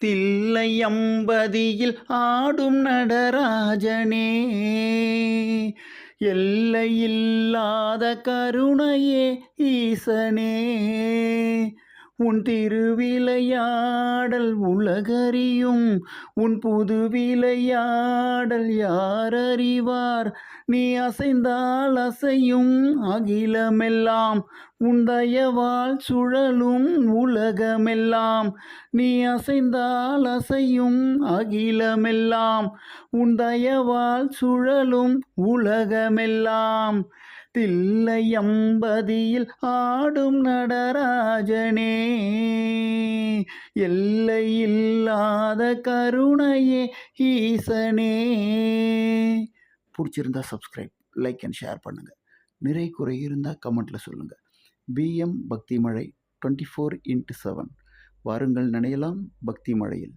தில்லை அம்பதியில் ஆடும் நடராஜனே, எல்லையில்லாத கருணையே ஈசனே, உன் திருவிளையாடல் உலகறியும், உன் புது விளையாடல் யாரறிவார்? நீ அசைந்தால் அசையும் அகிலமெல்லாம், உன் தயவால் சுழலும் உலகமெல்லாம். நீ அசைந்தால் அசையும் அகிலமெல்லாம், உன் தயவால் சுழலும் உலகமெல்லாம். தில்லை அம்பதியில் ஆடும் நடராஜனே, எல்லையில்லாத கருணையே ஈசனே. பிடிச்சிருந்தா சப்ஸ்கிரைப், லைக் அண்ட் ஷேர் பண்ணுங்கள். நிறை குறை இருந்தால் கமெண்ட்டில் சொல்லுங்கள். பிஎம் பக்தி மழை 24x7. வாருங்கள் நனையலாம் பக்தி மழையில்.